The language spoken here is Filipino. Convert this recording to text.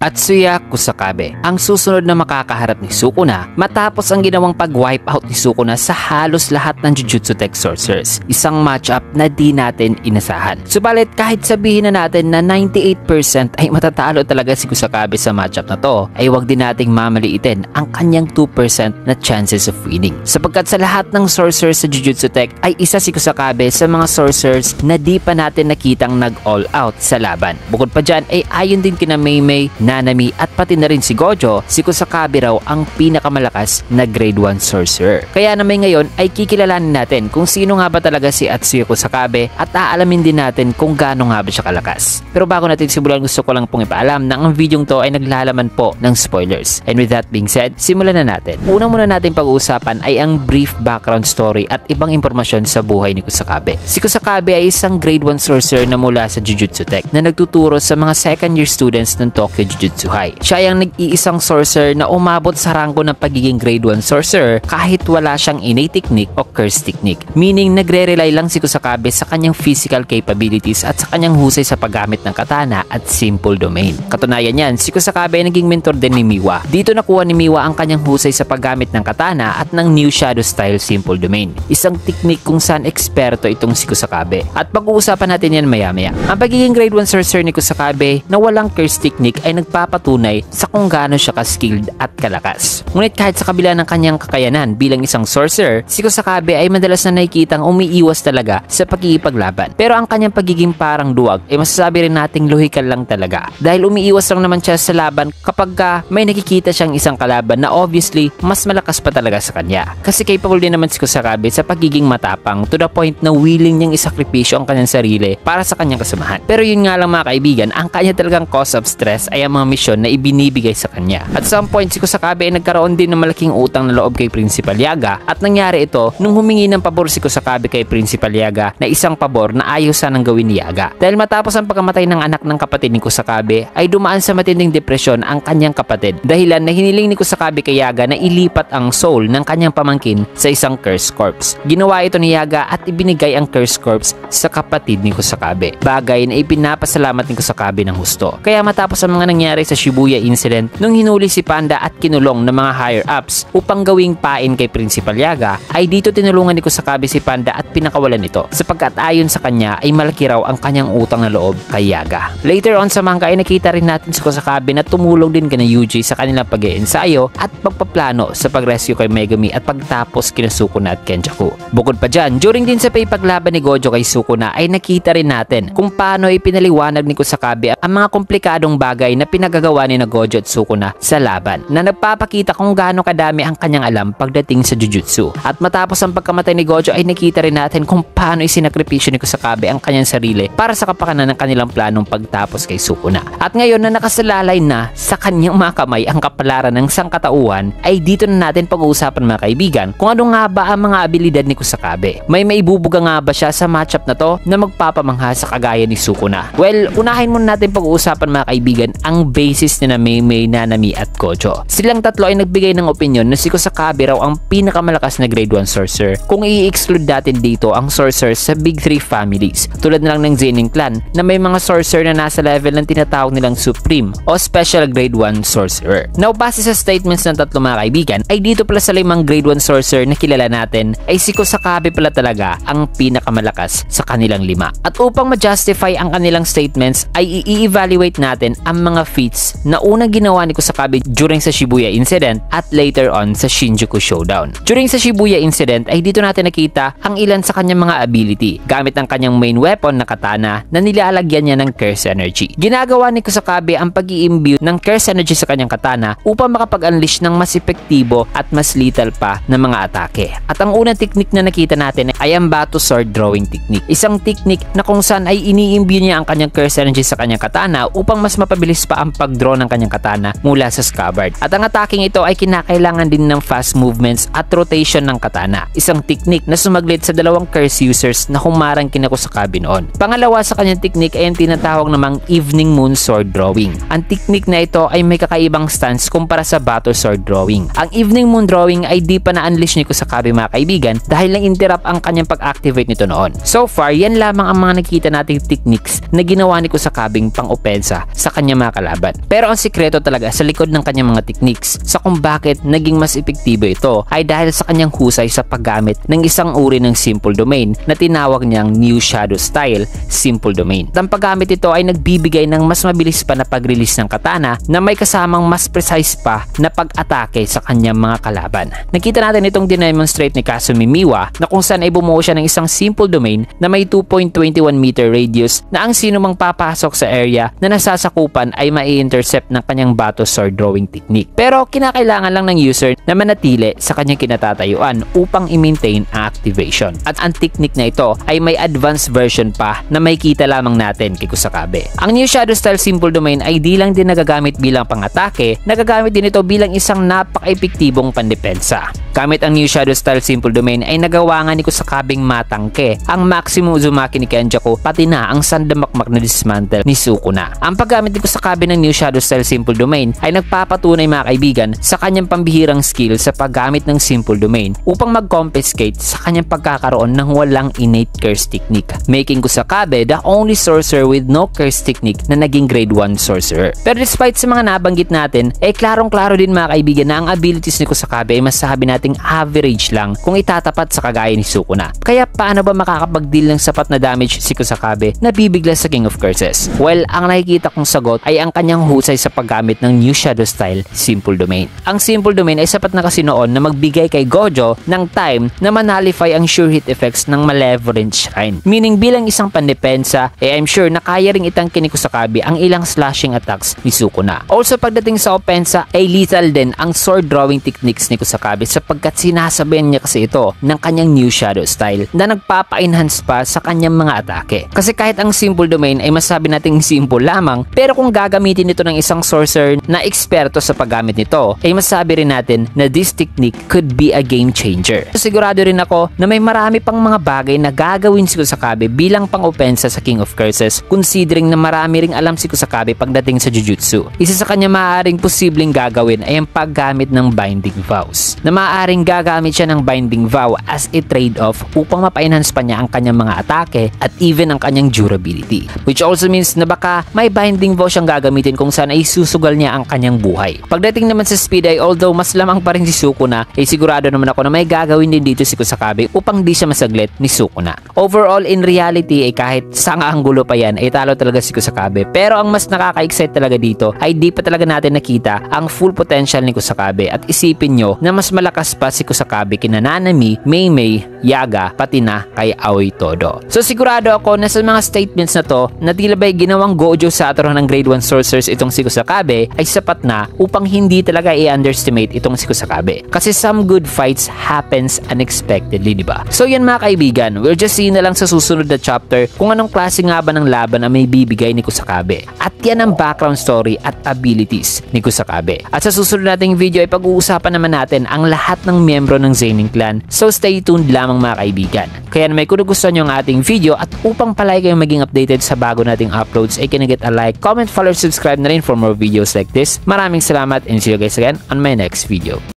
Atsuya Kusakabe, ang susunod na makakaharap ni Sukuna matapos ang ginawang pag-wipe out ni Sukuna sa halos lahat ng Jujutsu Tech Sorcerers. Isang matchup na di natin inasahan. Subalit kahit sabihin na natin na 98% ay matatalo talaga si Kusakabe sa matchup na to, ay wag din nating mamaliitin ang kanyang 2% na chances of winning. Sapagkat sa lahat ng sorcerers sa Jujutsu Tech ay isa si Kusakabe sa mga sorcerers na di pa natin nakitang nag-all out sa laban. Bukod pa dyan ay ayon din kina Meimei, Nanami at pati na rin si Gojo, si Kusakabe raw ang pinakamalakas na grade 1 sorcerer. Kaya naman ngayon ay kikilalanin natin kung sino nga ba talaga si Atsuya Kusakabe at aalamin din natin kung gaano nga ba siya kalakas. Pero bago natin simulan, gusto ko lang pong ipaalam na ang videong to ay naglalaman po ng spoilers. And with that being said, simulan na natin. Una muna natin pag-uusapan ay ang brief background story at ibang impormasyon sa buhay ni Kusakabe. Si Kusakabe ay isang grade 1 sorcerer na mula sa Jujutsu Tech na nagtuturo sa mga second year students ng Tokyo Jujutsu High. Siya ay ang nag-iisang sorcerer na umabot sa ranggo ng pagiging grade 1 sorcerer kahit wala siyang innate technique o curse technique. Meaning nagre-rely lang si Kusakabe sa kanyang physical capabilities at sa kanyang husay sa paggamit ng katana at simple domain. Katunayan yan, si Kusakabe ay naging mentor din ni Miwa. Dito nakuha ni Miwa ang kanyang husay sa paggamit ng katana at ng new shadow style simple domain. Isang technique kung saan eksperto itong si Kusakabe. At pag-uusapan natin yan maya-maya. Ang pagiging grade 1 sorcerer ni Kusakabe na walang curse technique ay nagpapatunay sa kung gaano siya ka-skilled at kalakas. Ngunit kahit sa kabila ng kanyang kakayanan bilang isang sorcerer, si Kusakabe ay madalas na nakikitang umiiwas talaga sa pagkikipaglaban. Pero ang kanyang pagiging parang duwag ay masasabi rin nating lohikal lang talaga. Dahil umiiwas lang naman siya sa laban kapag may nakikita siyang isang kalaban na obviously mas malakas pa talaga sa kanya. Kasi capable din naman si Kusakabe sa pagiging matapang to the point na willing niyang isakripisyo ang kanyang sarili para sa kanyang kasamahan. Pero yun nga lang mga kaibigan, ang kanya talagang cause of stress ay ang mga misyon na ibinibigay sa kanya. At some point si Kusakabe ay nagkaroon din ng malaking utang na loob kay Principal Yaga at nangyari ito nung humingi ng pabor si Kusakabe kay Principal Yaga na isang pabor na ayaw sanang gawin ni Yaga. Dahil matapos ang pagkamatay ng anak ng kapatid ni Kusakabe ay dumaan sa matinding depresyon ang kanyang kapatid dahilan na hiniling ni Kusakabe kay Yaga na ilipat ang soul ng kanyang pamangkin sa isang curse corpse. Ginawa ito ni Yaga at ibinigay ang curse corpse sa kapatid ni Kusakabe. Bagay na ipinapasalamat ni Kusakabe ng husto. Kaya matapos ang mga nangyari sa Shibuya incident nung hinuli si Panda at kinulong ng mga higher ups upang gawing pain kay Principal Yaga, ay dito tinulungan ni Kusakabe si Panda at pinakawalan ito sapagkat ayon sa kanya ay malaki raw ang kanyang utang na loob kay Yaga. Later on sa manga ay nakita rin natin si Kusakabe na tumulong din kina Yuji sa kanilang pag-iensayo at pagpaplano sa pag-rescue kay Megumi at pagtapos kina Sukuna at Kenjaku. Bukod pa dyan, during din sa paglaban ni Gojo kay Sukuna ay nakita rin natin kung paano ipinaliwanag ni Kusakabe ang mga komplikadong bagay na pinagagawa ni Gojo at Sukuna sa laban na nagpapakita kung gaano kadami ang kanyang alam pagdating sa Jujutsu. At matapos ang pagkamatay ni Gojo ay nakita rin natin kung paano isinakripisyo ni Kusakabe ang kanyang sarili para sa kapakanan ng kanilang planong pagtapos kay Sukuna. At ngayon na nakasalalay na sa kanyang mga kamay ang kapalaran ng sangkatauhan, ay dito na natin pag-uusapan mga kaibigan kung ano nga ba ang mga abilidad ni Kusakabe. May maibubuga nga ba siya sa matchup na to na magpapamangha sa kagaya ni Sukuna? Well, unahin muna natin pag-uusapan mga kaibigan ang basis ni Meimei, Nanami at Gojo. Silang tatlo ay nagbigay ng opinion na si Kusakabe raw ang pinakamalakas na grade 1 sorcerer kung i-exclude natin dito ang sorcerers sa big 3 families tulad na lang ng Zenin clan na may mga sorcerer na nasa level ng tinatawag nilang supreme o special grade 1 sorcerer. Now, base sa statements ng tatlo mga kaibigan ay dito pala sa 5 grade 1 sorcerer na kilala natin ay si Kusakabe pala talaga ang pinakamalakas sa kanilang 5. At upang ma-justify ang kanilang statements ay i-evaluate natin ang mga feats na unang ginawa ni Kusakabe during sa Shibuya incident at later on sa Shinjuku showdown. During sa Shibuya incident ay dito natin nakita ang ilan sa kanyang mga ability gamit ang kanyang main weapon na katana na nilalagyan niya ng curse energy. Ginagawa ni Kusakabe ang pag-i-imbue ng curse energy sa kanyang katana upang makapag-unleash ng mas epektibo at mas lethal pa na mga atake. At ang unang technique na nakita natin ay ang Bato Sword Drawing Technique. Isang technique na kung saan ay ini-imbue niya ang kanyang curse energy sa kanyang katana upang mas mapabilis pa ang pag-draw ng kanyang katana mula sa scabbard. At ang attacking ito ay kinakailangan din ng fast movements at rotation ng katana. Isang technique na sumaglit sa dalawang curse users na humarang kina Kusakabe noon. Pangalawa sa kanyang technique ay ang tinatawag namang Evening Moon Sword Drawing. Ang technique na ito ay may kakaibang stance kumpara sa Bato Sword Drawing. Ang Evening Moon Drawing ay di pa na-unleash ni Kusakabe mga kaibigan dahil na-interrupt ang kanyang pag-activate nito noon. So far, yan lamang ang mga nakita nating techniques na ginawa ni Kusakabeng pang-opensa sa kanyang mga kalaban. kalaban. Pero ang sikreto talaga sa likod ng kanyang mga techniques sa kung bakit naging mas epektibo ito ay dahil sa kanyang husay sa paggamit ng isang uri ng simple domain na tinawag niyang New Shadow Style Simple Domain. At ang paggamit ito ay nagbibigay ng mas mabilis pa na pag-release ng katana na may kasamang mas precise pa na pag-atake sa kanyang mga kalaban. Nakita natin itong dinemonstrate ni Kazumi Miwa na kung saan ay bumuo siya ng isang simple domain na may 2.21 meter radius na ang sino mang papasok sa area na nasasakupan ay mai-intercept ng kanyang bato sword drawing technique. Pero kinakailangan lang ng user na manatili sa kanyang kinatatayuan upang i-maintain ang activation. At ang technique na ito ay may advanced version pa na makikita lamang natin kay Kusakabe. Ang New Shadow Style Simple Domain ay di lang din nagagamit bilang pang-atake, nagagamit din ito bilang isang napaka-epektibong pandepensa. Gamit ang New Shadow Style Simple Domain ay nagawa nga ni Kusakabeng matangke ang Maximum Uzumaki ni Kenjaku pati na ang sandamakmak na dismantle ni Sukuna. Ang paggamit ni Kusakabe ng New Shadow Style Simple Domain ay nagpapatunay mga kaibigan sa kanyang pambihirang skill sa paggamit ng Simple Domain upang mag-confiscate sa kanyang pagkakaroon ng walang innate curse technique, making Kusakabe the only sorcerer with no curse technique na naging grade 1 sorcerer. Pero despite sa mga nabanggit natin, ay klarong-klaro din mga kaibigan na ang abilities ni Kusakabe ay masasabi nating average lang kung itatapat sa kagaya ni Sukuna. Kaya paano ba makakapag-deal ng sapat na damage si Kusakabe na bibigla sa King of Curses? Well, ang nakikita kong sagot ay ang kanyang husay sa paggamit ng New Shadow Style Simple Domain. Ang Simple Domain ay sapat na kasi noon na magbigay kay Gojo ng time na manalify ang sure hit effects ng Malevolent Shrine. Meaning bilang isang pandepensa, I'm sure na kaya ring itangkin ni Kusakabe ang ilang slashing attacks ni Sukuna. Also pagdating sa opensa ay lethal din ang sword drawing techniques ni Kusakabe sapagkat sinasabayan niya kasi ito ng kanyang New Shadow Style na nagpapa-enhance pa sa kanyang mga atake. Kasi kahit ang Simple Domain ay masabi nating simple lamang, pero kung gagamitin ito ng isang sorcerer na eksperto sa paggamit nito, ay masabi rin natin na this technique could be a game changer. Sigurado rin ako na may marami pang mga bagay na gagawin si Kusakabe bilang pang-opensa sa King of Curses, considering na marami ring alam si Kusakabe pagdating sa Jujutsu. Isa sa kanya maaaring posibleng gagawin ay ang paggamit ng Binding Vows, na maaaring gagamit siya ng Binding Vow as a trade-off upang mapa-enhance pa niya ang kanyang mga atake at even ang kanyang durability. Which also means na baka may Binding Vow siyang gagamitin kung saan ay susugal niya ang kanyang buhay. Pagdating naman sa speed ay although mas lamang pa rin si Sukuna, ay sigurado naman ako na may gagawin din dito si Kusakabe upang di siya masaglit ni Sukuna. Overall, in reality ay kahit sa anggulo pa yan ay talo talaga si Kusakabe. Pero ang mas nakaka-excite talaga dito ay di pa talaga natin nakita ang full potential ni Kusakabe at isipin nyo na mas malakas pa si Kusakabe kina Nanami, Meimei, Yaga, pati na kay Aoi Todo. So sigurado ako na sa mga statements na to na tila ba'y ginawang Gojo Satoru ng grade 1 sorcerers itong si Kusakabe ay sapat na upang hindi talaga i-underestimate itong si Kusakabe. Kasi some good fights happens unexpectedly, diba? So yan mga kaibigan, we'll just see na lang sa susunod na chapter kung anong klase nga ba ng laban na may bibigay ni Kusakabe. At yan ang background story at abilities ni Kusakabe. At sa susunod nating video ay pag-uusapan naman natin ang lahat ng miyembro ng Zenin Clan. So stay tuned lamang mga kaibigan. Kaya naman kung gusto nyo ang ating video at upang palagi kayong maging updated sa bago nating uploads ay can get a like, comment, follow, subscribe na rin for more videos like this. Maraming salamat and see you guys again on my next video.